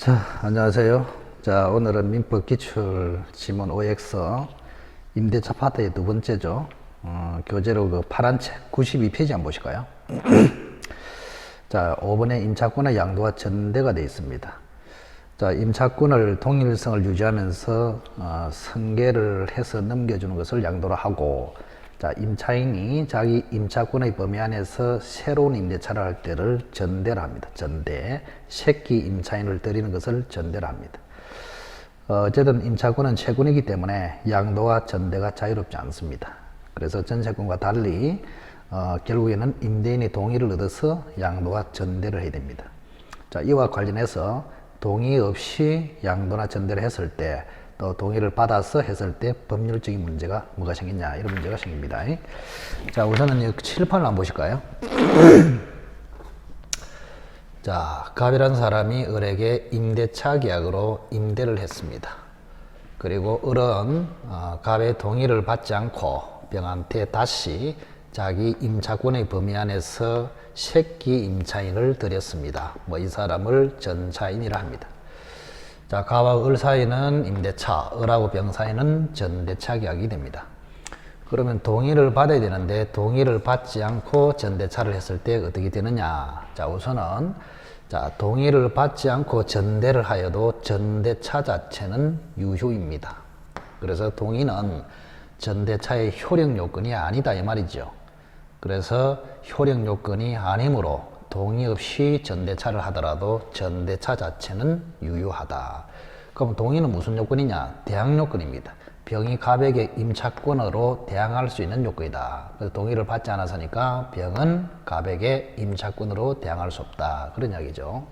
자, 안녕하세요. 자, 오늘은 민법 기출 지문 OX 임대차 파트의 두 번째죠. 교재로 그 파란 책 92페이지 한번 보실까요? 자, 5번에 임차권의 양도와 전대가 되어 있습니다. 자, 임차권을 동일성을 유지하면서 승계를 해서 넘겨주는 것을 양도로 하고, 자, 임차인이 자기 임차권의 범위 안에서 새로운 임대차를 할 때를 전대를 합니다. 전대. 새끼 임차인을 들이는 것을 전대를 합니다. 어쨌든 임차권은 채권이기 때문에 양도와 전대가 자유롭지 않습니다. 그래서 전세권과 달리 결국에는 임대인의 동의를 얻어서 양도와 전대를 해야 됩니다. 자, 이와 관련해서 동의 없이 양도나 전대를 했을 때, 또 동의를 받아서 했을 때 법률적인 문제가 뭐가 생기냐, 이런 문제가 생깁니다. 자, 우선은 여기 칠판을 한번 보실까요? 자, 갑이라는 사람이 을에게 임대차 계약으로 임대를 했습니다. 그리고 을은 갑의 동의를 받지 않고 병한테 다시 자기 임차권의 범위 안에서 새끼 임차인을 들였습니다. 뭐 이 사람을 전차인이라 합니다. 자, 갑과 을 사이는 임대차, 을하고 병 사이는 전대차 계약이 됩니다. 그러면 동의를 받아야 되는데 동의를 받지 않고 전대차를 했을 때 어떻게 되느냐? 자, 우선은 동의를 받지 않고 전대를 하여도 전대차 자체는 유효입니다. 그래서 동의는 전대차의 효력 요건이 아니다 이 말이죠. 그래서 효력 요건이 아니므로 동의 없이 전대차를 하더라도 전대차 자체는 유효하다. 그럼 동의는 무슨 요건이냐? 대항 요건입니다. 병이 갑에게 임차권으로 대항할 수 있는 요건이다. 그래서 동의를 받지 않았으니까 병은 갑에게 임차권으로 대항할 수 없다. 그런 이야기죠.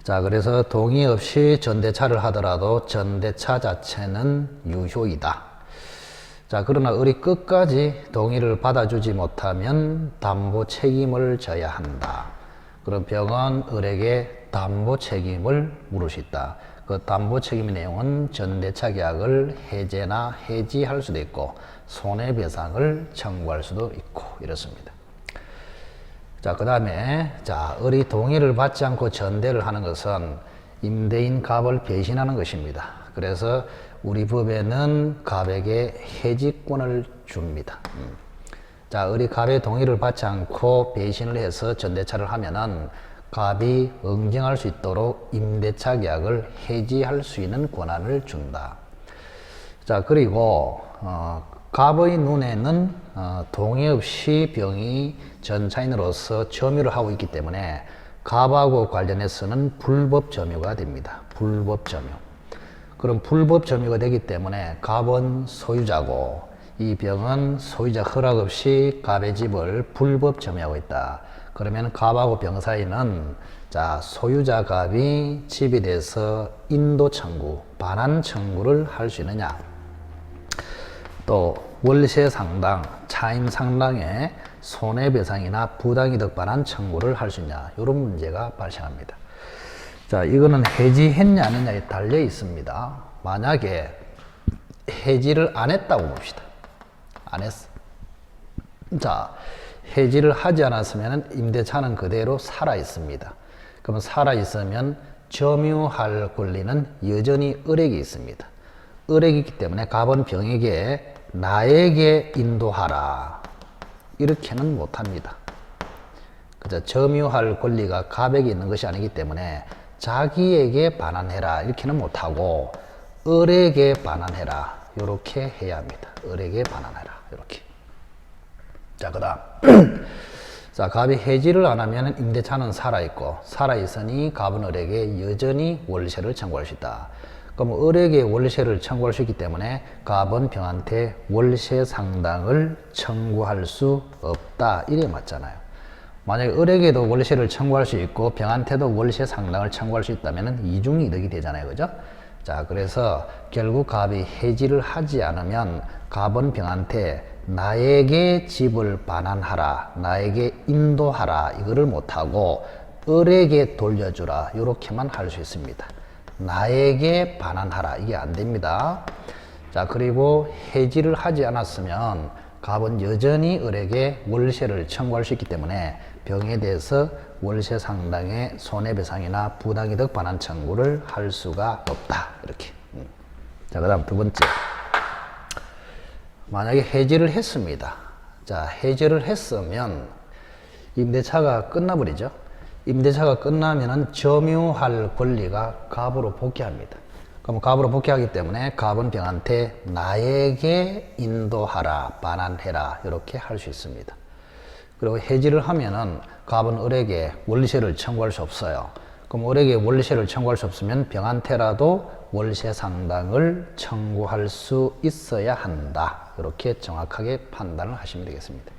자, 그래서 동의 없이 전대차를 하더라도 전대차 자체는 유효이다. 자, 그러나 을이 끝까지 동의를 받아주지 못하면 담보 책임을 져야 한다. 그럼 병은 을에게 담보 책임을 물을 수 있다. 그 담보 책임의 내용은 전대차 계약을 해제나 해지할 수도 있고 손해배상을 청구할 수도 있고 이렇습니다. 자, 그 다음에 을이 동의를 받지 않고 전대를 하는 것은 임대인 갑을 배신하는 것입니다. 그래서 우리 법에는 갑에게 해지권을 줍니다. 자, 을이 갑의 동의를 받지 않고 배신을 해서 전대차를 하면은 갑이 응징할 수 있도록 임대차 계약을 해지할 수 있는 권한을 준다. 자, 그리고 갑의 눈에는 동의 없이 병이 전차인으로서 점유를 하고 있기 때문에 갑하고 관련해서는 불법 점유가 됩니다. 불법 점유. 그럼 불법 점유가 되기 때문에 갑은 소유자고 이 병은 소유자 허락 없이 갑의 집을 불법 점유하고 있다. 그러면 갑하고 병 사이는 소유자 갑이 집에 대해서 인도 청구, 반환 청구를 할 수 있느냐? 또 월세 상당, 차임 상당의 손해배상이나 부당이득 반환 청구를 할 수 있냐? 이런 문제가 발생합니다. 자, 이거는 해지했냐 안 했냐에 달려 있습니다. 만약에 해지를 안 했다고 봅시다. 안 했어. 자, 해지를 하지 않았으면 임대차는 그대로 살아 있습니다. 그러면 살아 있으면 점유할 권리는 여전히 을에게 있습니다. 을에게 있기 때문에 갑은 병에게 나에게 인도하라 이렇게는 못합니다. 그죠? 점유할 권리가 갑에게 있는 것이 아니기 때문에 자기에게 반환해라 이렇게는 못하고 을에게 반환해라 이렇게 해야 합니다. 을에게 반환해라 이렇게. 자, 그 다음 자, 갑이 해지를 안 하면 임대차는 살아있고 살아있으니 갑은 을에게 여전히 월세를 청구할 수 있다. 그럼 을에게 월세를 청구할 수 있기 때문에 갑은 병한테 월세 상당을 청구할 수 없다 이래 맞잖아요. 만약에 을에게도 월세를 청구할 수 있고 병한테도 월세 상당을 청구할 수 있다면 이중이득이 되잖아요. 그죠? 자, 그래서 결국 갑이 해지를 하지 않으면 갑은 병한테 나에게 집을 반환하라, 나에게 인도하라 이거를 못하고 을에게 돌려주라 이렇게만 할 수 있습니다. 나에게 반환하라 이게 안 됩니다. 자, 그리고 해지를 하지 않았으면 갑은 여전히 을에게 월세를 청구할 수 있기 때문에 병에 대해서 월세 상당의 손해배상이나 부당이득 반환 청구를 할 수가 없다. 이렇게. 자, 그 다음 두 번째. 만약에 해지를 했습니다. 자, 해지를 했으면 임대차가 끝나버리죠. 임대차가 끝나면은 점유할 권리가 갑으로 복귀합니다. 그럼 갑으로 복귀하기 때문에 갑은 병한테 나에게 인도하라, 반환해라 이렇게 할 수 있습니다. 그리고 해지를 하면은 갑은 을에게 월세를 청구할 수 없어요. 그럼 을에게 월세를 청구할 수 없으면 병한테라도 월세 상당을 청구할 수 있어야 한다. 이렇게 정확하게 판단을 하시면 되겠습니다.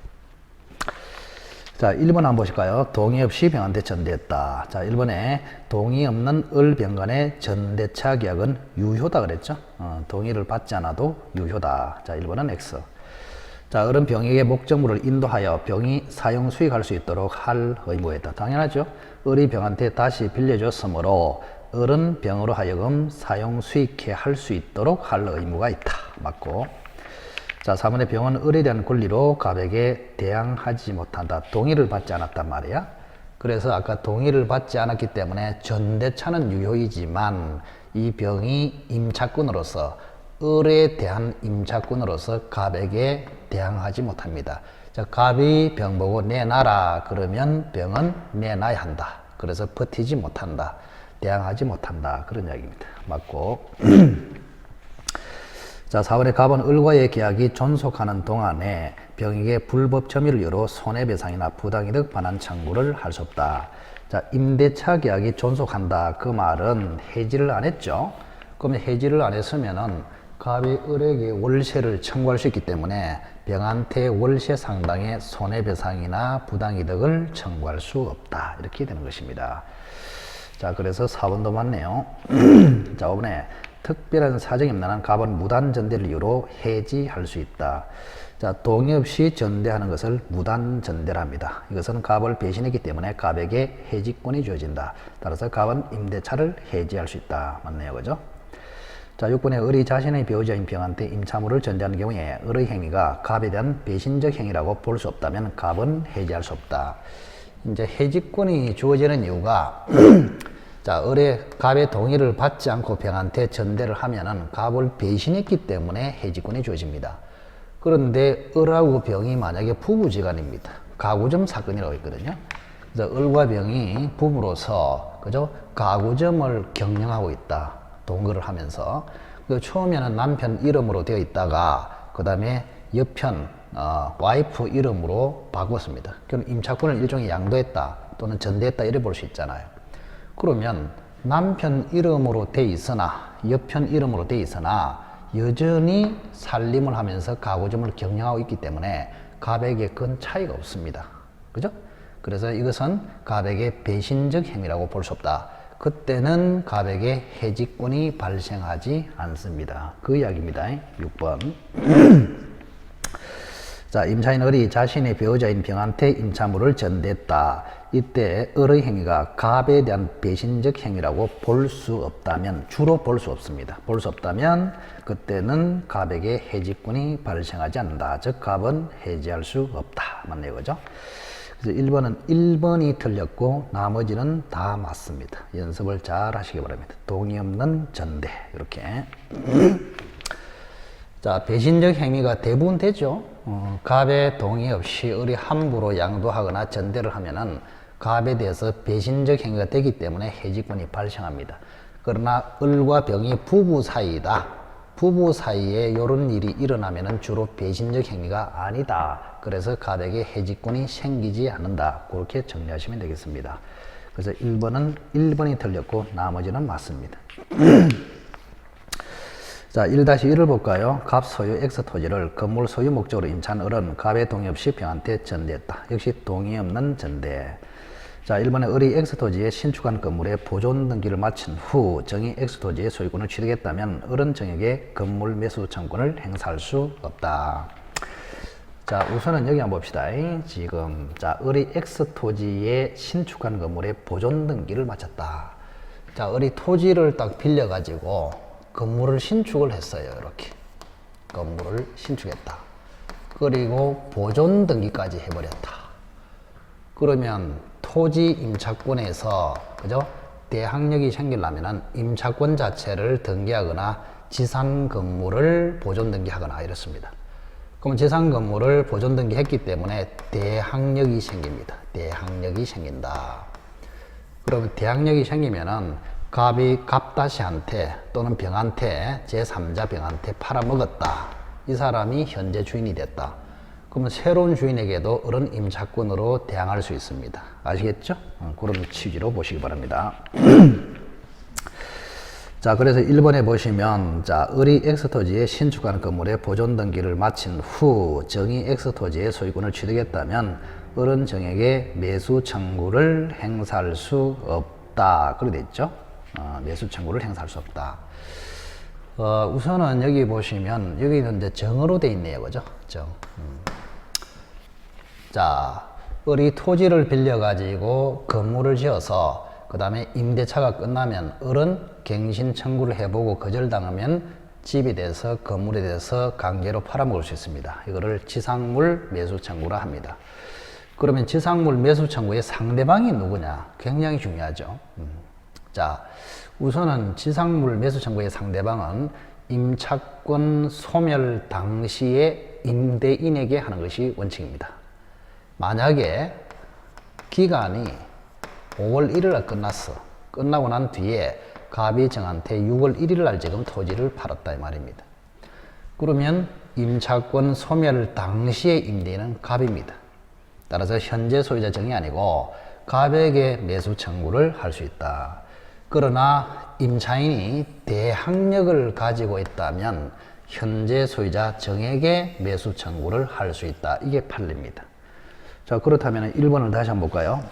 자, 1번 한번 보실까요? 동의 없이 병한테 전대했다. 자, 1번에 동의 없는 을, 병 간의 전대차 계약은 유효다 그랬죠? 동의를 받지 않아도 유효다. 자, 1번은 X. 자, 을은 병에게 목적물을 인도하여 병이 사용 수익할 수 있도록 할 의무였다. 당연하죠. 을이 병한테 다시 빌려줬으므로 을은 병으로 하여금 사용 수익해 할 수 있도록 할 의무가 있다. 맞고. 자, 4번의 병은 을에 대한 권리로 갑에게 대항하지 못한다. 동의를 받지 않았단 말이야. 그래서 아까 동의를 받지 않았기 때문에 전대차는 유효이지만 이 병이 임차권으로서 을에 대한 임차권으로서 갑에게 대항하지 못합니다. 자, 갑이 병 보고 내놔라 그러면 병은 내놔야 한다. 그래서 버티지 못한다. 대항하지 못한다. 그런 이야기입니다. 맞고. 자, 4번의 갑은 을과의 계약이 존속하는 동안에 병에게 불법 점유를 이유로 손해배상이나 부당이득 반환 청구를 할 수 없다. 자, 임대차 계약이 존속한다. 그 말은 해지를 안 했죠. 그러면 해지를 안 했으면은 갑이 을에게 월세를 청구할 수 있기 때문에 병한테 월세 상당의 손해배상이나 부당이득을 청구할 수 없다. 이렇게 되는 것입니다. 자, 그래서 4번도 맞네요. 자, 5번에 특별한 사정이 없는 한 갑은 무단 전대를 이유로 해지할 수 있다. 자, 동의 없이 전대하는 것을 무단 전대랍니다. 이것은 갑을 배신했기 때문에 갑에게 해지권이 주어진다. 따라서 갑은 임대차를 해지할 수 있다. 맞네요. 그죠? 자, 6번에 을이 자신의 배우자인 병한테 임차물을 전대하는 경우에 을의 행위가 갑에 대한 배신적 행위라고 볼 수 없다면 갑은 해지할 수 없다. 이제 해지권이 주어지는 이유가 자, 을의 갑의 동의를 받지 않고 병한테 전대를 하면은 갑을 배신했기 때문에 해지권이 주어집니다. 그런데 을하고 병이 만약에 부부지간입니다. 가구점 사건이라고 있거든요. 그래서 을과 병이 부부로서 그죠? 가구점을 경영하고 있다. 동거를 하면서 처음에는 남편 이름으로 되어 있다가 그 다음에 옆편 와이프 이름으로 바꿨습니다. 그럼 임차권을 일종의 양도했다 또는 전대했다 이래 볼 수 있잖아요. 그러면 남편 이름으로 돼 있으나 옆편 이름으로 돼 있으나 여전히 살림을 하면서 가구점을 경영하고 있기 때문에 갑에게 큰 차이가 없습니다. 그죠? 그래서 이것은 갑에게 배신적 행위라고 볼 수 없다. 그때는 갑에게 해지권이 발생하지 않습니다. 그 이야기입니다. 6번. 자, 임차인 을이 자신의 배우자인 병한테 임차물을 전대했다. 이때 을의 행위가 갑에 대한 배신적 행위라고 볼 수 없다면, 주로 볼 수 없습니다. 볼 수 없다면 그때는 갑에게 해지권이 발생하지 않는다. 즉 갑은 해지할 수 없다. 맞네요. 그죠? 그래서 1번이 틀렸고 나머지는 다 맞습니다. 연습을 잘 하시기 바랍니다. 동의 없는 전대 이렇게. 자, 배신적 행위가 대부분 되죠. 갑의 동의 없이 을이 함부로 양도하거나 전대를 하면은 갑에 대해서 배신적 행위가 되기 때문에 해지권이 발생합니다. 그러나 을과 병이 부부 사이다. 부부 사이에 이런 일이 일어나면은 주로 배신적 행위가 아니다. 그래서 갑에게 해지권이 생기지 않는다. 그렇게 정리하시면 되겠습니다. 그래서 1번이 틀렸고 나머지는 맞습니다. 자, 1-1을 볼까요? 갑 소유 X 토지를 건물 소유 목적으로 임차한 을은 갑의 동의 없이 병한테 전대했다. 역시 동의 없는 전대. 자, 1번에 을이 X 토지에 신축한 건물에 보존 등기를 마친 후 정의 X 토지의 소유권을 취득했다면 을은 정에게 건물 매수 청구권을 행사할 수 없다. 자, 우선은 여기 한번 봅시다. 지금 자, 을이 X 토지에 신축한 건물에 보존 등기를 마쳤다. 자, 을이 토지를 딱 빌려 가지고 건물을 신축을 했어요. 이렇게 건물을 신축했다. 그리고 보존 등기까지 해버렸다. 그러면 토지 임차권에서 그죠? 대항력이 생기려면은 임차권 자체를 등기하거나 지상 건물을 보존 등기하거나 이렇습니다. 그럼 지상 건물을 보존 등기했기 때문에 대항력이 생깁니다. 대항력이 생긴다. 그러면 대항력이 생기면은 갑이 갑다시한테 또는 병한테 제3자 병한테 팔아먹었다. 이 사람이 현재 주인이 됐다. 그러면 새로운 주인에게도 어른 임차권으로 대항할 수 있습니다. 아시겠죠? 그런 취지로 보시기 바랍니다. 자, 그래서 1번에 보시면, 자, 을이 X토지에 신축한 건물의 보존 등기를 마친 후 정의 X토지의 소유권을 취득했다면 을은 정에게 매수 청구를 행사할 수 없다. 그렇게 돼 있죠? 매수 청구를 행사할 수 없다. 우선은 여기 보시면 여기는 이제 정으로 돼 있네요. 그죠? 정. 자, 을이 토지를 빌려 가지고 건물을 지어서 그 다음에 임대차가 끝나면 을은 갱신 청구를 해보고 거절당하면 집이 돼서 건물에 대해서 강제로 팔아먹을 수 있습니다. 이거를 지상물 매수 청구라 합니다. 그러면 지상물 매수 청구의 상대방이 누구냐? 굉장히 중요하죠. 자, 우선은 지상물 매수 청구의 상대방은 임차권 소멸 당시에 임대인에게 하는 것이 원칙입니다. 만약에 기간이 5월 1일 날 끝났어. 끝나고 난 뒤에 갑이 정한테 6월 1일 날 지금 토지를 팔았다 이 말입니다. 그러면 임차권 소멸 당시의 임대인은 갑입니다. 따라서 현재 소유자 정이 아니고 갑에게 매수 청구를 할 수 있다. 그러나 임차인이 대항력을 가지고 있다면 현재 소유자 정에게 매수 청구를 할 수 있다. 이게 판례입니다. 자, 그렇다면 1번을 다시 한번 볼까요?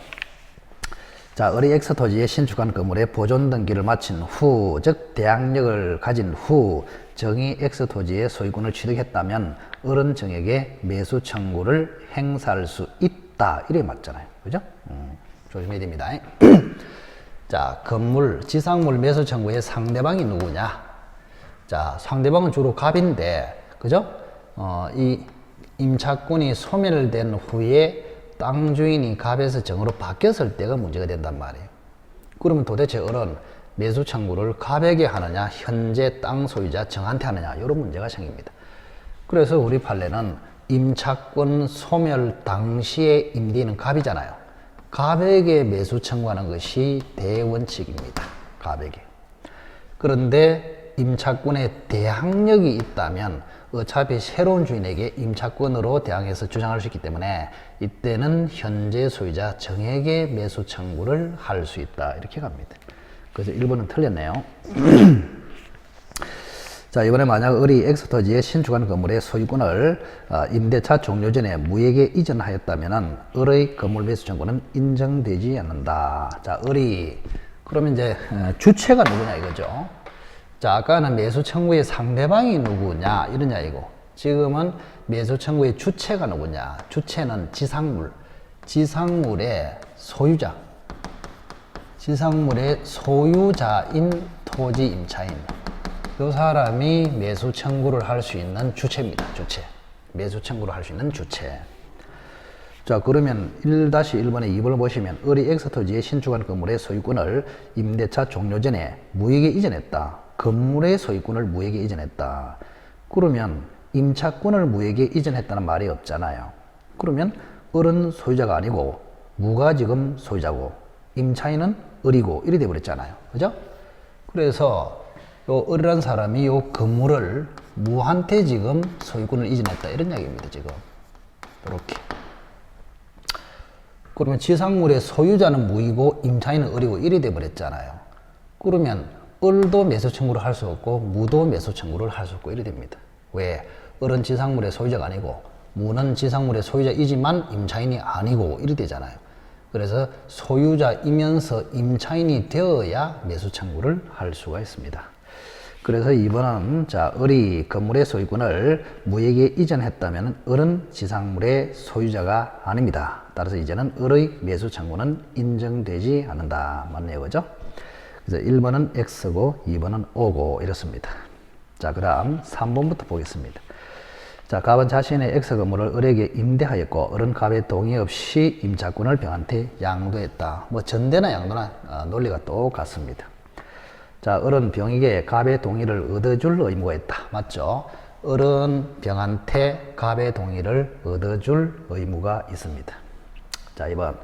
자, 을이 X토지에 신축한 건물의 보존 등기를 마친 후, 즉 대항력을 가진 후 정이 X토지의 소유권을 취득했다면 을은 정에게 매수 청구를 행사할 수 있다. 이래 맞잖아요. 그죠? 조심해야 됩니다. 자, 건물, 지상물 매수 청구의 상대방이 누구냐? 자, 상대방은 주로 갑인데, 그죠? 이 임차권이 소멸된 후에 땅 주인이 갑에서 정으로 바뀌었을 때가 문제가 된단 말이에요. 그러면 도대체 을은 매수 청구를 갑에게 하느냐, 현재 땅 소유자 정한테 하느냐, 이런 문제가 생깁니다. 그래서 우리 판례는 임차권 소멸 당시에 임대인은 갑이잖아요. 갑에게 매수 청구하는 것이 대원칙입니다. 갑에게. 그런데 임차권에 대항력이 있다면 어차피 새로운 주인에게 임차권으로 대항해서 주장할 수 있기 때문에 이때는 현재 소유자 정에게 매수 청구를 할 수 있다. 이렇게 갑니다. 그래서 1번은 틀렸네요. 자, 이번에 만약 을이 X토지에 신축한 건물의 소유권을 임대차 종료 전에 무에게 이전하였다면 을의 건물 매수 청구는 인정되지 않는다. 자, 을이 그러면 이제 주체가 누구냐 이거죠. 자, 아까는 매수 청구의 상대방이 누구냐 이러냐 이거. 지금은 매수 청구의 주체가 누구냐. 주체는 지상물, 지상물의 소유자, 지상물의 소유자인 토지 임차인. 이 사람이 매수 청구를 할 수 있는 주체입니다. 주체. 매수 청구를 할 수 있는 주체. 자, 그러면 1-1번의 2번을 보시면 을이 X토지에 신축한 건물의 소유권을 임대차 종료 전에 무에게 이전했다. 건물의 소유권을 무에게 이전했다. 그러면 임차권을 무에게 이전했다는 말이 없잖아요. 그러면 을은 소유자가 아니고 무가 지금 소유자고 임차인은 을이고 이래 돼버렸잖아요. 그죠? 그래서 요 을이라는 사람이 요 건물을 무한테 지금 소유권을 이전했다 이런 이야기입니다. 지금 이렇게. 그러면 지상물의 소유자는 무이고 임차인은 을이고 이래 돼버렸잖아요. 그러면 을도 매수 청구를 할 수 없고 무도 매수 청구를 할 수 없고 이래 됩니다. 왜? 을은 지상물의 소유자가 아니고 무는 지상물의 소유자이지만 임차인이 아니고 이래 되잖아요. 그래서 소유자이면서 임차인이 되어야 매수 청구를 할 수가 있습니다. 그래서 2번은 자, 을이 건물의 소유권을 무에게 이전했다면 을은 지상물의 소유자가 아닙니다. 따라서 이제는 을의 매수 청구는 인정되지 않는다. 맞네요. 그죠? 그래서 1번은 X고 2번은 O고 이렇습니다. 자, 그 다음 3번부터 보겠습니다. 자, 갑은 자신의 X 건물을 을에게 임대하였고 을은 갑의 동의 없이 임차권을 병한테 양도했다. 뭐 전대나 양도나 논리가 똑같습니다. 자, 을은 병에게 갑의 동의를 얻어줄 의무가 있다. 맞죠? 을은 병한테 갑의 동의를 얻어줄 의무가 있습니다. 자, 2번.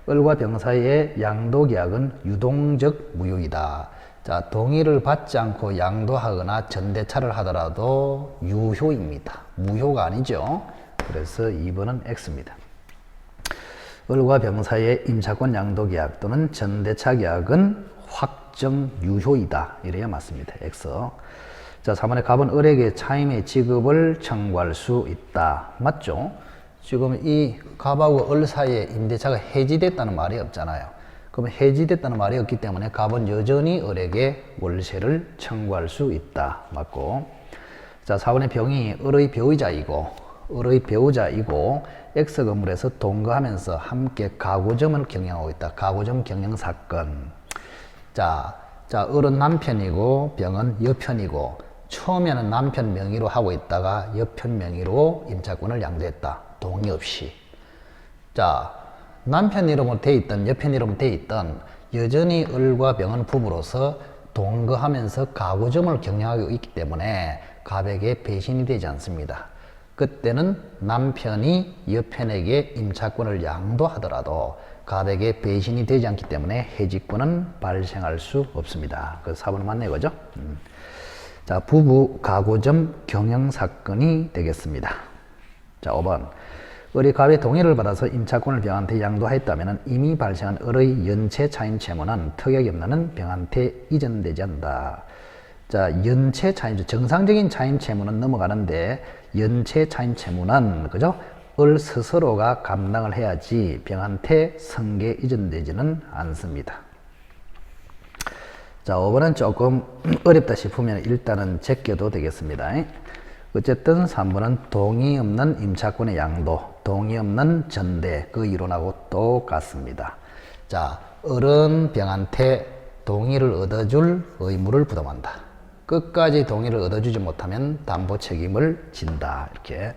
을과 병 사이의 양도계약은 유동적 무효이다. 자, 동의를 받지 않고 양도하거나 전대차를 하더라도 유효입니다. 무효가 아니죠. 그래서 2번은 X입니다. 을과 병 사이의 임차권 양도계약 또는 전대차 계약은 확정 유효이다. 이래야 맞습니다. X. 자, 3번에 갑은 을에게 차임의 지급을 청구할 수 있다. 맞죠? 지금 이 갑하고 을 사이에 임대차가 해지됐다는 말이 없잖아요. 그럼 해지됐다는 말이 없기 때문에 갑은 여전히 을에게 월세를 청구할 수 있다. 맞고. 자, 4번의 병이 을의 배우자이고 X 건물에서 동거하면서 함께 가구점을 경영하고 있다. 가구점 경영 사건. 자, 을은 남편이고 병은 여편이고 처음에는 남편 명의로 하고 있다가 여편 명의로 임차권을 양도했다. 동의 없이. 자, 남편 이름으로 돼 있던 여편 이름으로 돼 있던 여전히 을과 병은 부부로서 동거하면서 가구점을 경영하고 있기 때문에 갑에게 배신이 되지 않습니다. 그때는 남편이 여편에게 임차권을 양도하더라도 갑에게 배신이 되지 않기 때문에 해지권은 발생할 수 없습니다. 그래서 4번은 맞네, 그죠? 자, 부부 가구점 경영 사건이 되겠습니다. 자, 5번. 을이 갑의 동의를 받아서 임차권을 병한테 양도하였다면 이미 발생한 을의 연체 차임 채무는 특약이 없는 병한테 이전되지 않는다. 자, 연체 차임, 정상적인 차임 채무는 넘어가는데 연체 차임 채무는, 그죠? 을 스스로가 감당을 해야지 병한테 승계 이전되지는 않습니다. 자, 5번은 조금 어렵다 싶으면 일단은 제껴도 되겠습니다. 어쨌든 3번은 동의 없는 임차권의 양도, 동의 없는 전대, 그 이론하고 똑같습니다. 자, 을은 병한테 동의를 얻어줄 의무를 부담한다. 끝까지 동의를 얻어주지 못하면 담보 책임을 진다. 이렇게.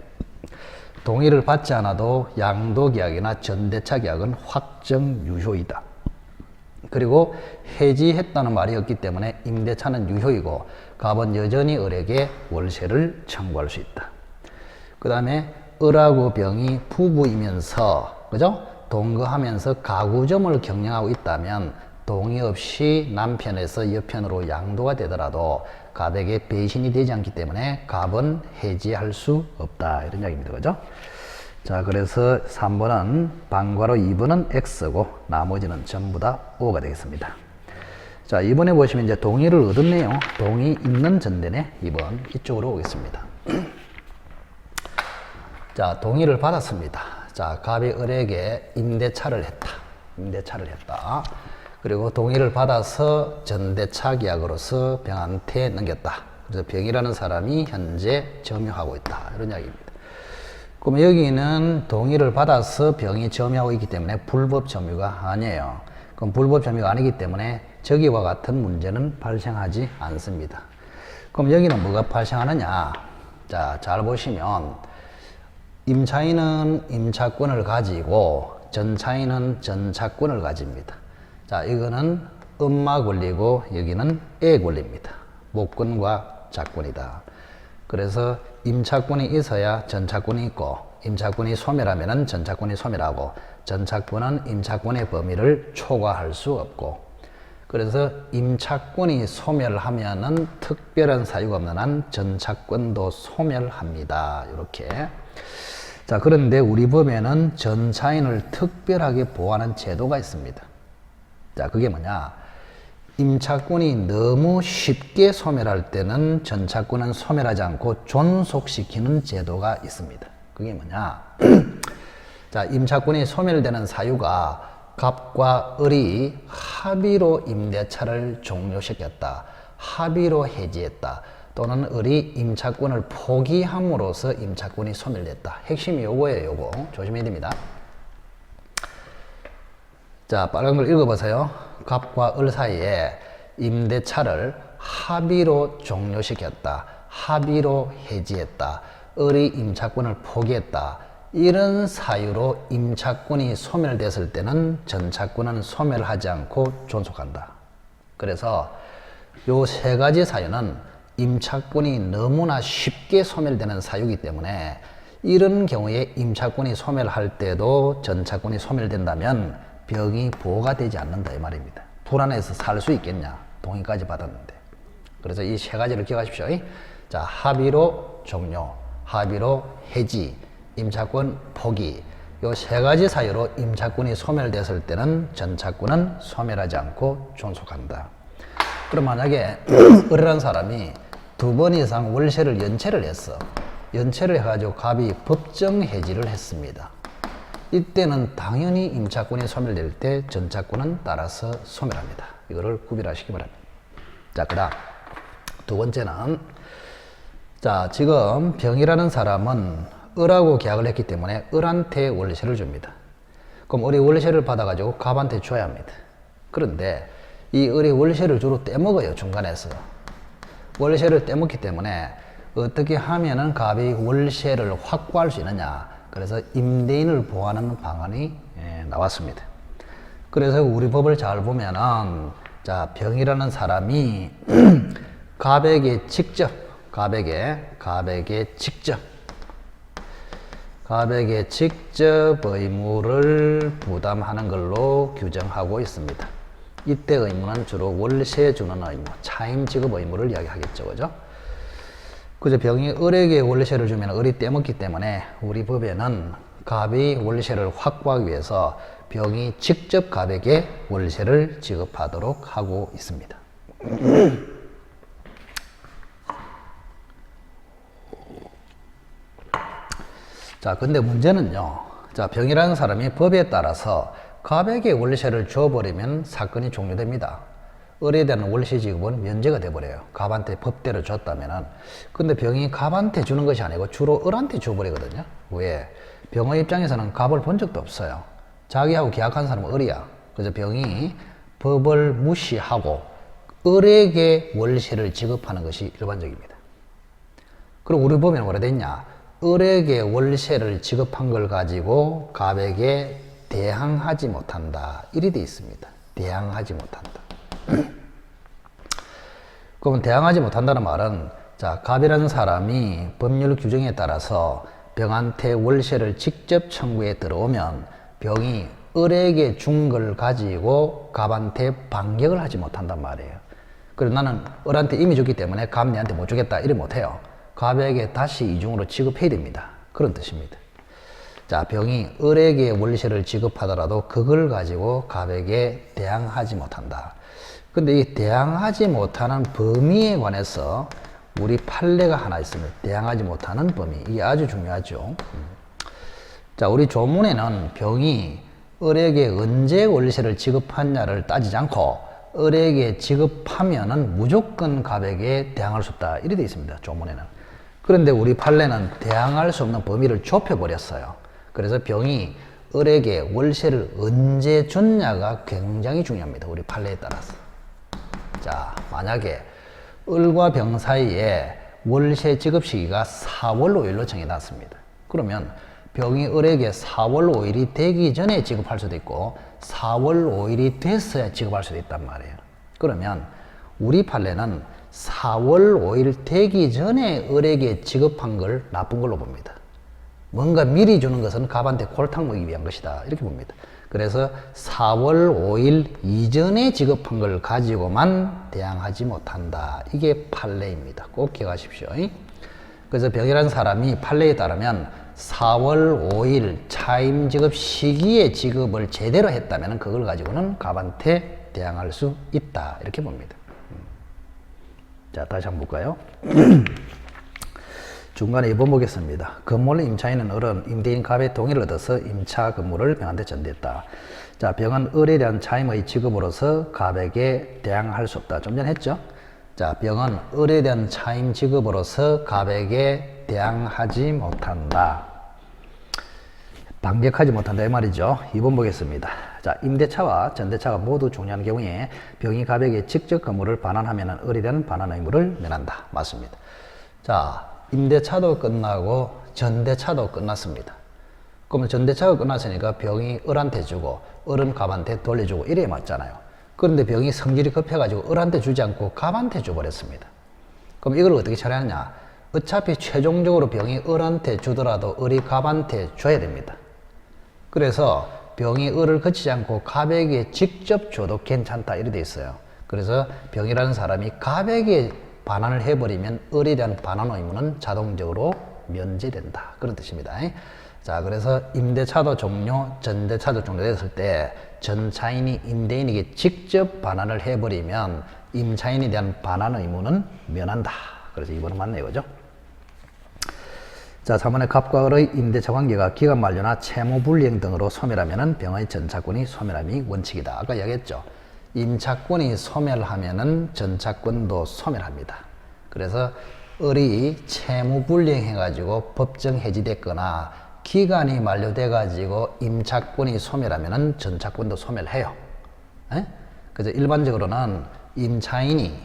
동의를 받지 않아도 양도계약이나 전대차 계약은 확정 유효이다. 그리고 해지했다는 말이 없기 때문에 임대차는 유효이고 갑은 여전히 을에게 월세를 청구할 수 있다. 그 다음에 을하고 병이 부부이면서, 그죠? 동거하면서 가구점을 경영하고 있다면 동의 없이 남편에서 여편으로 양도가 되더라도 갑에게 배신이 되지 않기 때문에 갑은 해지할 수 없다. 이런 이야기입니다. 그죠? 자, 그래서 3번은 방과로 2번은 X고 나머지는 전부 다 O가 되겠습니다. 자, 이번에 보시면 이제 동의를 얻었네요. 동의 있는 전대네. 2번 이쪽으로 오겠습니다. 자, 동의를 받았습니다. 자, 갑이 을에게 임대차를 했다. 그리고 동의를 받아서 전대차 계약으로서 병한테 넘겼다. 그래서 병이라는 사람이 현재 점유하고 있다. 이런 이야기입니다. 그럼 여기는 동의를 받아서 병이 점유하고 있기 때문에 불법 점유가 아니에요. 그럼 불법 점유가 아니기 때문에 저기와 같은 문제는 발생하지 않습니다. 그럼 여기는 뭐가 발생하느냐? 자, 잘 보시면 임차인은 임차권을 가지고 전차인은 전차권을 가집니다. 자, 이거는 엄마 권리고 여기는 애 권리입니다. 목권과 자권이다. 그래서 임차권이 있어야 전차권이 있고 임차권이 소멸하면 전차권이 소멸하고 전차권은 임차권의 범위를 초과할 수 없고 그래서 임차권이 소멸하면은 특별한 사유가 없는 한 전차권도 소멸합니다. 이렇게. 자, 그런데 우리 법에는 전차인을 특별하게 보호하는 제도가 있습니다. 자, 그게 뭐냐? 임차권이 너무 쉽게 소멸할 때는 전차권은 소멸하지 않고 존속시키는 제도가 있습니다. 그게 뭐냐? 자, 임차권이 소멸되는 사유가 갑과 을이 합의로 임대차를 종료시켰다. 합의로 해지했다. 또는 을이 임차권을 포기함으로써 임차권이 소멸됐다. 핵심이 요거예요. 요거. 조심해야 됩니다. 자, 빨간 걸 읽어보세요. 갑과 을 사이에 임대차를 합의로 종료시켰다. 합의로 해지했다. 을이 임차권을 포기했다. 이런 사유로 임차권이 소멸됐을 때는 전차권은 소멸하지 않고 존속한다. 그래서 요 세 가지 사유는 임차권이 너무나 쉽게 소멸되는 사유이기 때문에 이런 경우에 임차권이 소멸할 때도 전차권이 소멸된다면 병이 보호가 되지 않는다 이 말입니다. 불안해서 살 수 있겠냐? 동의까지 받았는데. 그래서 이 세 가지를 기억하십시오. 자, 합의로 종료, 합의로 해지, 임차권 포기. 요 세 가지 사유로 임차권이 소멸됐을 때는 전차권은 소멸하지 않고 존속한다. 그럼 만약에 을이라는 사람이 2번 이상 월세를 연체를 했어. 연체를 해가지고 갑이 법정 해지를 했습니다. 이때는 당연히 임차권이 소멸될 때 전차권은 따라서 소멸합니다. 이거를 구별하시기 바랍니다. 자, 그 다음 두 번째는, 자, 지금 병이라는 사람은 을하고 계약을 했기 때문에 을한테 월세를 줍니다. 그럼 을이 월세를 받아가지고 갑한테 줘야 합니다. 그런데 이 을이 월세를 주로 떼먹어요. 중간에서 월세를 떼먹기 때문에 어떻게 하면은 갑이 월세를 확보할 수 있느냐. 그래서 임대인을 보호하는 방안이 나왔습니다. 그래서 우리 법을 잘 보면은, 자, 병이라는 사람이 갑에게 직접 의무를 부담하는 걸로 규정하고 있습니다. 이때 의무는 주로 월세 주는 의무, 차임 지급 의무를 이야기하겠죠. 그죠? 그죠? 병이 을에게 월세를 주면 을이 떼먹기 때문에 우리 법에는 갑이 월세를 확보하기 위해서 병이 직접 갑에게 월세를 지급하도록 하고 있습니다. 자, 근데 문제는요. 자, 병이라는 사람이 법에 따라서 갑에게 월세를 줘버리면 사건이 종료됩니다. 을에 대한 월세 지급은 면제가 돼버려요. 갑한테 법대로 줬다면은. 근데 병이 갑한테 주는 것이 아니고 주로 을한테 줘버리거든요. 왜? 병의 입장에서는 갑을 본 적도 없어요. 자기하고 계약한 사람은 을이야. 그래서 병이 법을 무시하고 을에게 월세를 지급하는 것이 일반적입니다. 그리고 우리 법에는 뭐라 돼 있냐? 을에게 월세를 지급한 걸 가지고 갑에게 대항하지 못한다. 이리 돼 있습니다. 대항하지 못한다. 그럼 대항하지 못한다는 말은, 자, 갑이라는 사람이 법률 규정에 따라서 병한테 월세를 직접 청구해 들어오면 병이 을에게 준 걸 가지고 갑한테 반격을 하지 못한단 말이에요. 그래서 나는 을한테 이미 줬기 때문에 갑 내한테 못 주겠다 이래 못해요. 갑에게 다시 이중으로 지급해야 됩니다. 그런 뜻입니다. 자, 병이 을에게 월세를 지급하더라도 그걸 가지고 갑에게 대항하지 못한다. 근데 이 대항하지 못하는 범위에 관해서 우리 판례가 하나 있습니다. 대항하지 못하는 범위. 이게 아주 중요하죠. 자, 우리 조문에는 병이 을에게 언제 월세를 지급하냐를 따지지 않고 을에게 지급하면은 무조건 갑에게 대항할 수 없다. 이렇게 되어 있습니다. 조문에는. 그런데 우리 판례는 대항할 수 없는 범위를 좁혀버렸어요. 그래서 병이 을에게 월세를 언제 줬냐가 굉장히 중요합니다. 우리 판례에 따라서. 자, 만약에 을과 병 사이에 월세 지급 시기가 4월 5일로 정해놨습니다. 그러면 병이 을에게 4월 5일이 되기 전에 지급할 수도 있고 4월 5일이 됐어야 지급할 수도 있단 말이에요. 그러면 우리 판례는 4월 5일 되기 전에 을에게 지급한 걸 나쁜 걸로 봅니다. 뭔가 미리 주는 것은 갑한테 골탕 먹이기 위한 것이다. 이렇게 봅니다. 그래서 4월 5일 이전에 지급한 걸 가지고만 대항하지 못한다. 이게 판례입니다. 꼭 기억하십시오. 그래서 병이라는 사람이 판례에 따르면 4월 5일 차임 지급 시기에 지급을 제대로 했다면 그걸 가지고는 갑한테 대항할 수 있다. 이렇게 봅니다. 자, 다시 한번 볼까요? 중간에 2번 보겠습니다. 건물 임차인은 을은 임대인 갑의 동의를 얻어서 임차 건물을 병한테 전대했다. 자, 병은 을에 대한 차임의 지급으로서 갑에게 대항할 수 없다. 좀 전에 했죠? 자, 병은 을에 대한 차임 지급으로서 갑에게 대항하지 못한다. 반격하지 못한다 이 말이죠. 2번 보겠습니다. 자, 임대차와 전대차가 모두 중요한 경우에 병이 갑에게 직접 건물을 반환하면 을에 대한 반환 의무를 면한다. 맞습니다. 자, 임대차도 끝나고 전대차도 끝났습니다. 그러면 전대차가 끝났으니까 병이 을한테 주고 을은 갑한테 돌려주고 이래 맞잖아요. 그런데 병이 성질이 급해가지고 을한테 주지 않고 갑한테 줘버렸습니다. 그럼 이걸 어떻게 처리하느냐? 어차피 최종적으로 병이 을한테 주더라도 을이 갑한테 줘야 됩니다. 그래서 병이 을을 거치지 않고 갑에게 직접 줘도 괜찮다 이렇게 돼 있어요. 그래서 병이라는 사람이 갑에게 반환을 해버리면 을에 대한 반환 의무는 자동적으로 면제된다 그런 뜻입니다. 자, 그래서 임대차도 종료, 전대차도 종료됐을 때 전차인이 임대인에게 직접 반환을 해버리면 임차인에 대한 반환 의무는 면한다. 그래서 이번은 맞네요, 그죠? 자, 3번에 갑과 을의 임대차 관계가 기간 만료나 채무 불이행 등으로 소멸하면은 병의 전차권이 소멸함이 원칙이다. 아까 이야기했죠. 임차권이 소멸하면은 전차권도 소멸합니다. 그래서 을이 채무 불이행 해가지고 법정 해지됐거나 기간이 만료돼가지고 임차권이 소멸하면은 전차권도 소멸해요. 에? 그래서 일반적으로는 임차인이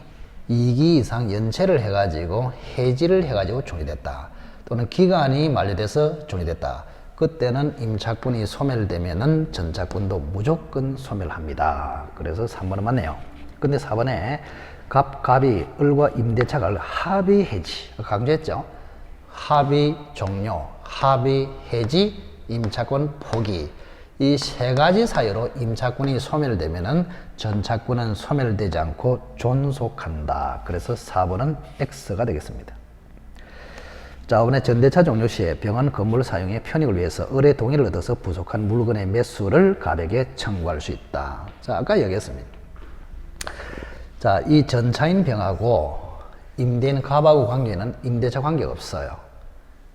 2기 이상 연체를 해가지고 해지를 해가지고 종료됐다. 또는 기간이 만료돼서 종료됐다. 그때는 임차권이 소멸되면은 전차권도 무조건 소멸합니다. 그래서 3번은 맞네요. 근데 4번에 갑이 을과 임대차가 합의 해지 강조했죠. 합의 종료, 합의 해지, 임차권 포기 이 세 가지 사유로 임차권이 소멸되면은 전차권은 소멸되지 않고 존속한다. 그래서 4번은 X가 되겠습니다. 자, 이번에 전대차 종료 시에 병은 건물 사용의 편익을 위해서 을의 동의를 얻어서 부족한 물건의 매수를 갑에게 청구할 수 있다. 자, 아까 얘기했습니다. 자, 이 전차인 병하고 임대인 갑하고 관계는 임대차 관계가 없어요.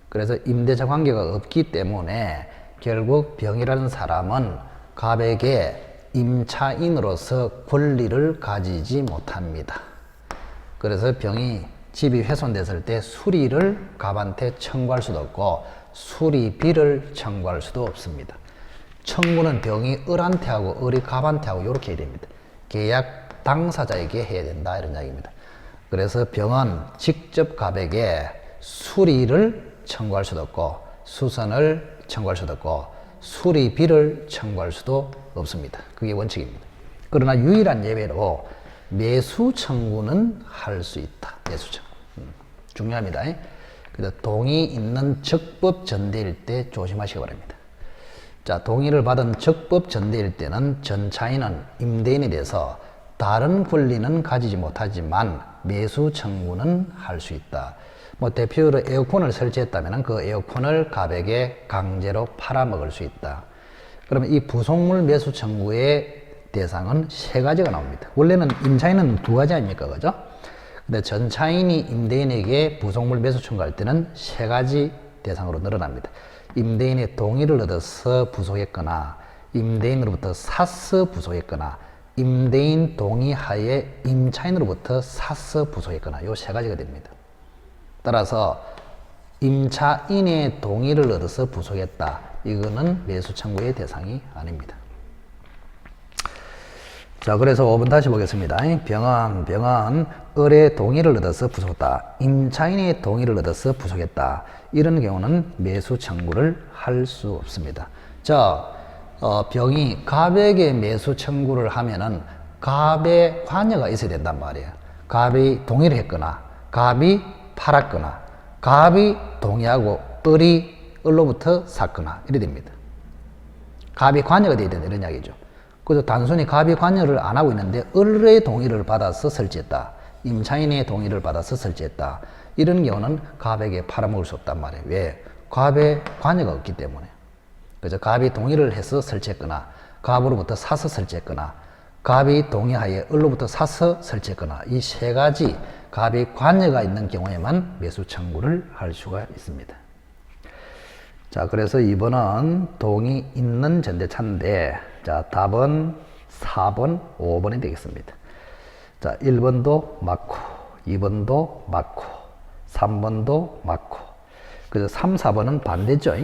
그래서 임대차 관계가 없기 때문에 결국 병이라는 사람은 갑에게 임차인으로서 권리를 가지지 못합니다. 그래서 병이 집이 훼손됐을 때 수리를 갑한테 청구할 수도 없고 수리비를 청구할 수도 없습니다. 청구는 병이 을한테 하고 을이 갑한테 하고 이렇게 해야 됩니다. 계약 당사자에게 해야 된다 이런 이야기입니다. 그래서 병은 직접 갑에게 수리를 청구할 수도 없고 수선을 청구할 수도 없고 수리비를 청구할 수도 없습니다. 그게 원칙입니다. 그러나 유일한 예외로 매수 청구는 할 수 있다. 매수 청구. 중요합니다. 그래서 동의 있는 적법 전대일 때 조심하시기 바랍니다. 자, 동의를 받은 적법 전대일 때는 전차인은 임대인에 대해서 다른 권리는 가지지 못하지만 매수 청구는 할 수 있다. 뭐 대표로 에어컨을 설치했다면 그 에어컨을 갑에게 강제로 팔아먹을 수 있다. 그러면 이 부속물 매수 청구의 대상은 세 가지가 나옵니다. 원래는 임차인은 두 가지 아닙니까? 그죠? 근데 전차인이 임대인에게 부속물 매수 청구할 때는 세 가지 대상으로 늘어납니다. 임대인의 동의를 얻어서 부속했거나 임대인으로부터 사서 부속했거나 임대인 동의하에 임차인으로부터 사서 부속했거나 요 세 가지가 됩니다. 따라서 임차인의 동의를 얻어서 부속했다. 이거는 매수 청구의 대상이 아닙니다. 자, 그래서 5번 다시 보겠습니다. 병은 을의 동의를 얻어서 부속했다. 임차인의 동의를 얻어서 부속했다. 이런 경우는 매수 청구를 할 수 없습니다. 자, 병이 갑에게 매수 청구를 하면은 갑의 관여가 있어야 된단 말이에요. 갑이 동의를 했거나 갑이 팔았거나 갑이 동의하고 을이 을로부터 샀거나 이래 됩니다. 갑이 관여가 돼야 된다 이런 이야기죠. 그래서 단순히 갑이 관여를 안 하고 있는데 을의 동의를 받아서 설치했다. 임차인의 동의를 받아서 설치했다. 이런 경우는 갑에게 팔아먹을 수 없단 말이에요. 왜? 갑의 관여가 없기 때문에. 그래서 갑이 동의를 해서 설치했거나 갑으로부터 사서 설치했거나 갑이 동의하에 을로부터 사서 설치했거나 이 세 가지 갑이 관여가 있는 경우에만 매수 청구를 할 수가 있습니다. 자, 그래서 2번은 동의 있는 전대차인데 자, 답은 4번, 5번이 되겠습니다. 자, 1번도 맞고 2번도 맞고 3번도 맞고 그래서 3, 4번은 반대죠.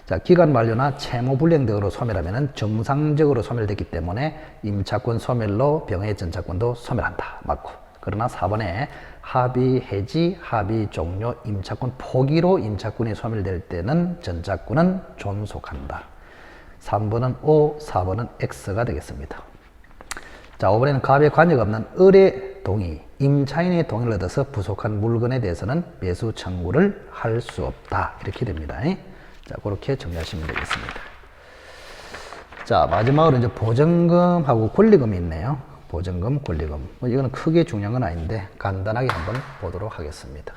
자, 기간 만료나 채무 불이행 등으로 소멸하면 정상적으로 소멸됐기 때문에 임차권 소멸로 병의 전차권도 소멸한다. 맞고. 그러나 4번에 합의 해지, 합의 종료, 임차권 포기로 임차권이 소멸될 때는 전자권은 존속한다. 3번은 O, 4번은 X가 되겠습니다. 자, 5번에는 갑에 관여가 없는 을의 동의, 임차인의 동의를 얻어서 부속한 물건에 대해서는 매수 청구를 할 수 없다. 이렇게 됩니다. 자, 그렇게 정리하시면 되겠습니다. 자, 마지막으로 이제 보증금하고 권리금이 있네요. 보증금, 권리금. 뭐 이거는 크게 중요한 건 아닌데 간단하게 한번 보도록 하겠습니다.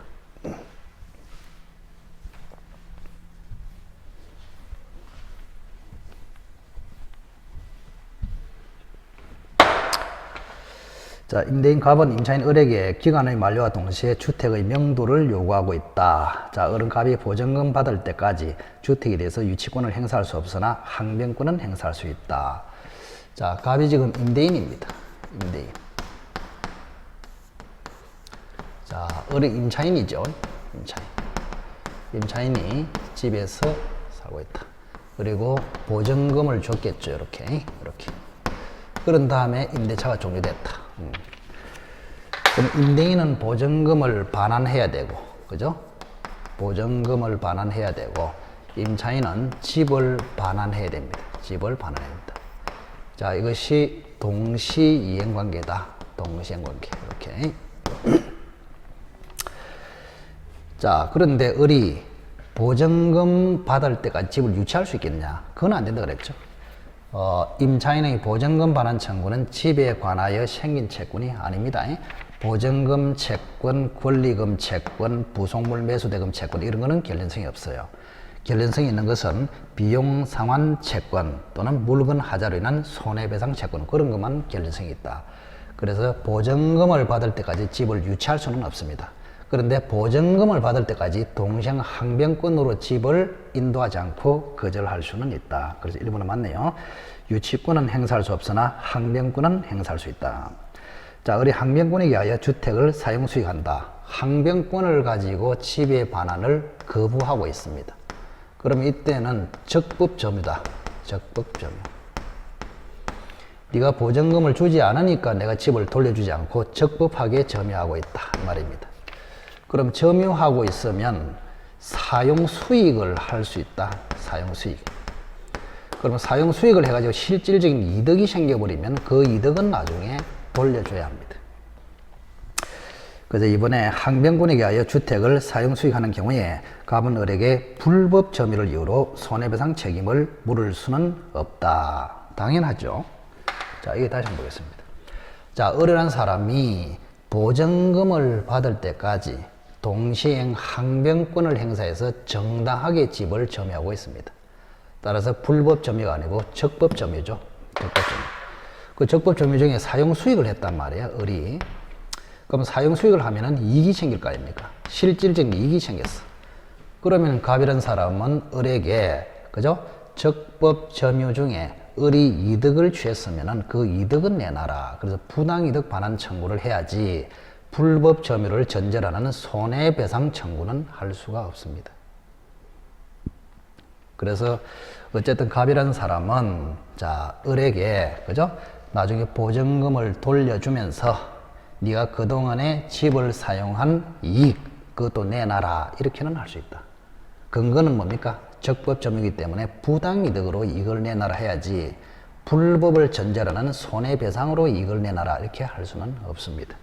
자, 임대인 갑은 임차인 을에게 기간의 만료와 동시에 주택의 명도를 요구하고 있다. 자, 을은 갑이 보증금 받을 때까지 주택에 대해서 유치권을 행사할 수 없으나 항변권은 행사할 수 있다. 자, 갑이 지금 임대인입니다. 임대인. 자, 을은 임차인이죠. 임차인. 임차인이 집에서 살고 있다. 그리고 보증금을 줬겠죠. 이렇게. 그런 다음에 임대차가 종료됐다. 그럼 임대인은 보증금을 반환해야 되고, 그죠? 보증금을 반환해야 되고, 임차인은 집을 반환해야 됩니다. 집을 반환해야 됩니다. 자, 이것이 동시이행관계다. 동시이행관계. 이렇게. 자, 그런데 을이 보증금 받을 때까지 집을 유치할 수 있겠냐? 그건 안 된다 그랬죠. 임차인의 보증금 반환 청구는 집에 관하여 생긴 채권이 아닙니다. 보증금 채권, 권리금 채권, 부속물 매수대금 채권 이런 거는 결련성이 없어요. 결련성이 있는 것은 비용 상환 채권 또는 물건 하자로 인한 손해배상 채권 그런 것만 결련성이 있다. 그래서 보증금을 받을 때까지 집을 유치할 수는 없습니다. 그런데 보증금을 받을 때까지 동생 항변권으로 집을 인도하지 않고 거절할 수는 있다. 그래서 1번은 맞네요. 유치권은 행사할 수 없으나 항변권은 행사할 수 있다. 자, 을이 항변권에 의하여 주택을 사용 수익한다. 항변권을 가지고 집의 반환을 거부하고 있습니다. 그럼 이때는 적법점유다. 적법점유. 네가 보증금을 주지 않으니까 내가 집을 돌려주지 않고 적법하게 점유하고 있다. 이 말입니다. 그럼 점유하고 있으면 사용 수익을 할 수 있다. 사용 수익. 그러면 사용 수익을 해가지고 실질적인 이득이 생겨버리면 그 이득은 나중에 돌려줘야 합니다. 그래서 이번에 항변권에 의하여 주택을 사용 수익하는 경우에 갑은 을에게 불법 점유를 이유로 손해배상 책임을 물을 수는 없다. 당연하죠. 자, 이게 다시 한번 보겠습니다. 자, 을이라는 사람이 보증금을 받을 때까지 동시행 항변권을 행사해서 정당하게 집을 점유하고 있습니다. 따라서 불법 점유가 아니고 적법 점유죠. 적법 점유. 그 적법 점유 중에 사용 수익을 했단 말이에요. 을이. 그럼 사용 수익을 하면은 이익이 생길 거 아닙니까? 실질적인 이익이 생겼어. 그러면 갑이라는 사람은 을에게 그죠? 적법 점유 중에 을이 이득을 취했으면은 그 이득은 내놔라. 그래서 부당이득 반환 청구를 해야지. 불법 점유를 전제로 하는 손해배상 청구는 할 수가 없습니다. 그래서 어쨌든 갑이라는 사람은 자, 을에게 그죠? 나중에 보증금을 돌려주면서 네가 그동안에 집을 사용한 이익 그것도 내놔라 이렇게는 할 수 있다. 근거는 뭡니까? 적법 점유이기 때문에 부당이득으로 이익을 내놔라 해야지 불법을 전제로 하는 손해배상으로 이익을 내놔라 이렇게 할 수는 없습니다.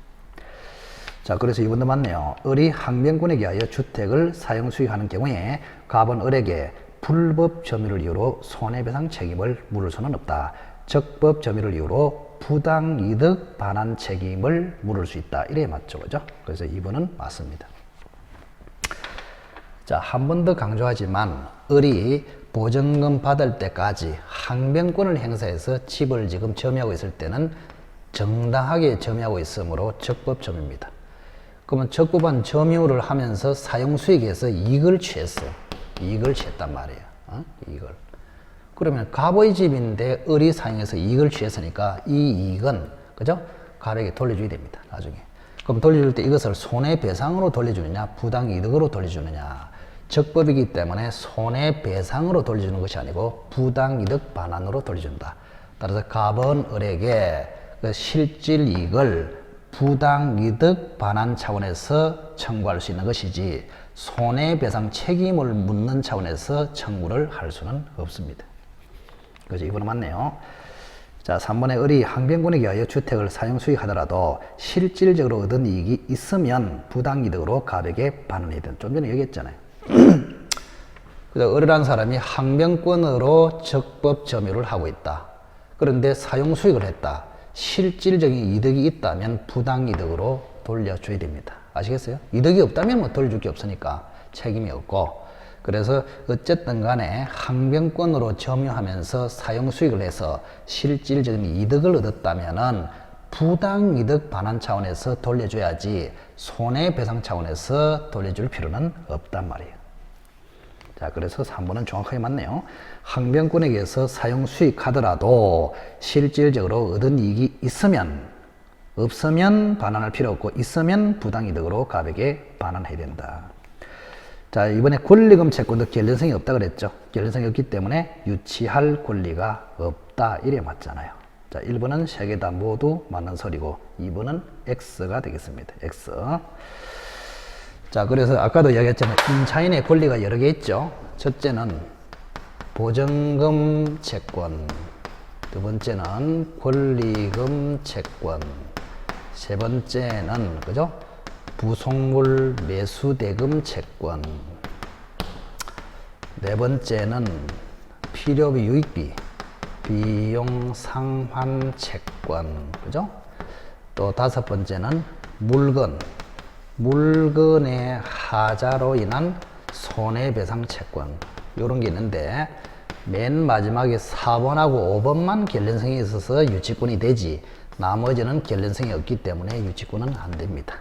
자, 그래서 이번도 맞네요. 을이 항변권에 의하여 주택을 사용 수익하는 경우에 갑은 을에게 불법 점유를 이유로 손해배상 책임을 물을 수는 없다. 적법 점유를 이유로 부당이득 반환 책임을 물을 수 있다. 이래 맞죠, 그죠? 그래서 2번은 맞습니다. 자, 한 번 더 강조하지만 을이 보증금 받을 때까지 항변권을 행사해서 집을 지금 점유하고 있을 때는 정당하게 점유하고 있으므로 적법 점유입니다. 그러면 적법한 점유를 하면서 사용 수익에서 이익을 취했어요. 이익을 취했단 말이에요. 이익을. 그러면 갑의 집인데 을이 사용해서 이익을 취했으니까 이 이익은 그죠? 갑에게 돌려줘야 됩니다. 나중에. 그럼 돌려줄 때 이것을 손해배상으로 돌려주느냐 부당이득으로 돌려주느냐. 적법이기 때문에 손해배상으로 돌려주는 것이 아니고 부당이득 반환으로 돌려준다. 따라서 갑은 을에게 그 실질이익을 부당이득 반환 차원에서 청구할 수 있는 것이지 손해배상 책임을 묻는 차원에서 청구를 할 수는 없습니다. 그죠? 이번에 맞네요. 자, 3번에 을이 항변권에 의하여 주택을 사용 수익하더라도 실질적으로 얻은 이익이 있으면 부당이득으로 가백에 반환해야 된다. 좀 전에 얘기했잖아요. 그래서 을이라는 사람이 항변권으로 적법 점유를 하고 있다. 그런데 사용 수익을 했다. 실질적인 이득이 있다면 부당이득으로 돌려줘야 됩니다. 아시겠어요? 이득이 없다면 뭐 돌려줄 게 없으니까 책임이 없고, 그래서 어쨌든 간에 항변권으로 점유하면서 사용 수익을 해서 실질적인 이득을 얻었다면은 부당이득 반환 차원에서 돌려줘야지 손해배상 차원에서 돌려줄 필요는 없단 말이에요. 자, 그래서 3번은 정확하게 맞네요. 항변권에 의해서 사용 수익하더라도 실질적으로 얻은 이익이 있으면, 없으면 반환할 필요 없고 있으면 부당이득으로 가백에 반환해야 된다. 자, 이번에 권리금 채권도 결련성이 없다 그랬죠. 결련성이 없기 때문에 유치할 권리가 없다. 이래 맞잖아요. 자, 1번은 세 개 다 모두 맞는 소리고 2번은 X가 되겠습니다. X. 자, 그래서 아까도 이야기했지만 임차인의 권리가 여러 개 있죠. 첫째는 보증금 채권, 두 번째는 권리금 채권, 세 번째는 그죠? 부속물 매수대금 채권, 네 번째는 필요비 유익비 비용 상환 채권, 그죠? 또 다섯 번째는 물건의 하자로 인한 손해배상 채권, 이런 게 있는데 맨 마지막에 4번하고 5번만 결련성이 있어서 유치권이 되지 나머지는 결련성이 없기 때문에 유치권은 안 됩니다.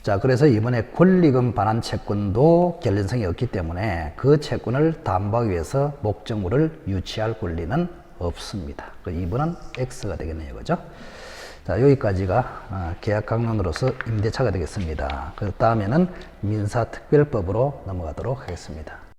자, 그래서 이번에 권리금 반환 채권도 결련성이 없기 때문에 그 채권을 담보하기 위해서 목적물을 유치할 권리는 없습니다. 2번은 X가 되겠네요. 그죠? 자, 여기까지가 계약강론으로서 임대차가 되겠습니다. 그 다음에는 민사특별법으로 넘어가도록 하겠습니다.